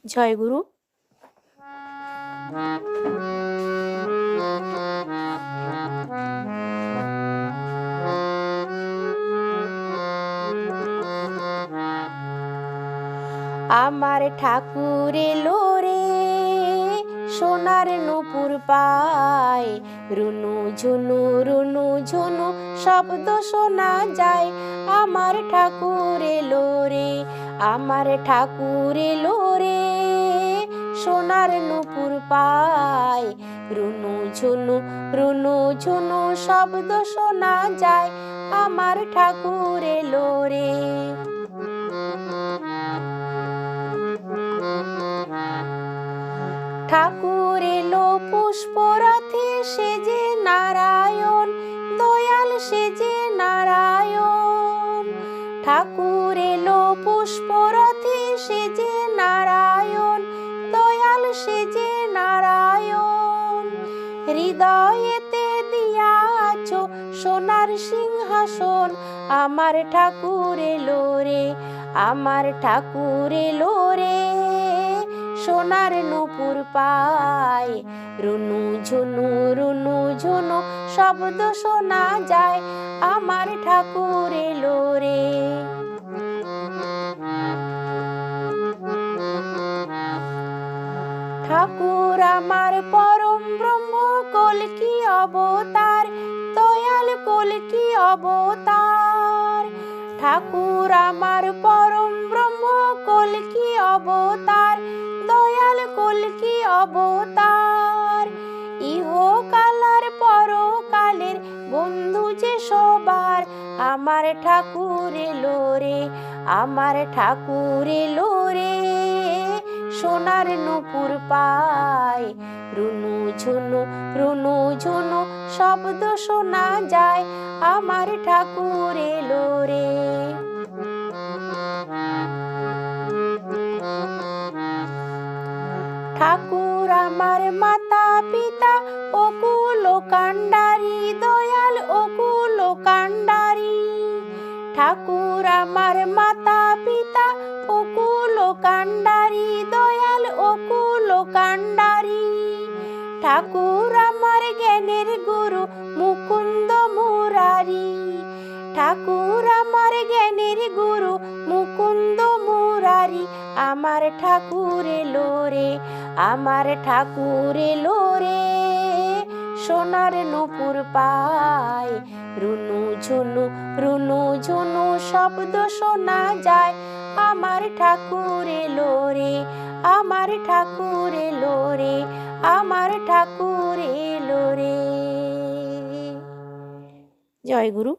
জয় গুরু। আমার ঠাকুর এলো রে, সোনার নূপুর পায়, রুনু ঝুনু রুনু ঝুনু শব্দ শোনা যায়। আমার ঠাকুর এলো রে, আমার ঠাকুর এলো রে, সোনার নূপুর পায়, রুনু ঝুনু রুনু ঝুনু শব্দ শোনা যায়। আমার ঠাকুর এলো রে। ঠাকুর এলো পুষ্পরথে সেজে নারায়ণ, দয়াল সেজে নারায়ণ। ঠাকুর এলো পুষ্পরথে সেজে নারায়ণ, দয়াল সেজে নারায়ণ। হৃদয়েতে দিয়াছ সোনার সিংহাসন, আমার ঠাকুর এলো রে, আমার ঠাকুর এলো রে, সোনার নূপুর পায়, রুনু ঝুনু রুনু ঝুনু শব্দ শোনা যায়। আমার ঠাকুর এলো রে। ঠাকুর আমার পরম ব্রহ্ম, কল্কি অবতার, দয়াল কল্কি অবতার। ঠাকুর আমার পরম ব্রহ্ম, কল্কি অবতার, দয়াল কল্কি অবতার। ইহকালার পরকালের বন্ধু যে সবার, আমার ঠাকুর এলো রে, আমার ঠাকুর এলো রে, সোনার নূপুর পায়, রুনু ঝুনু রুনু ঝুনু শব্দ শোনা যায়। আমার ঠাকুর এলো রে। ঠাকুর আমার মাতা পিতা অকুল কান্ডারি, দয়াল অকুল কান্ডারি। ঠাকুর আমার মাতা পিতা অকুল কান্ডারি, দয়াল অকুল কান্ডারি। ঠাকুর আমার জ্ঞানের গুরু মুকুন্দ মুরারি, ঠাকুর আমার জ্ঞানের গুরু মুকুন্দ মুরারি। আমার ঠাকুর এলো রে, আমার ঠাকুর এলো রে, সোনার নূপুর পায়, রুনু ঝুনু রুনু ঝুনু শব্দ শোনা যায়। আমার ঠাকুর এলো রে, আমার ঠাকুর এলো রে, আমার ঠাকুর এলো রে। জয় গুরু।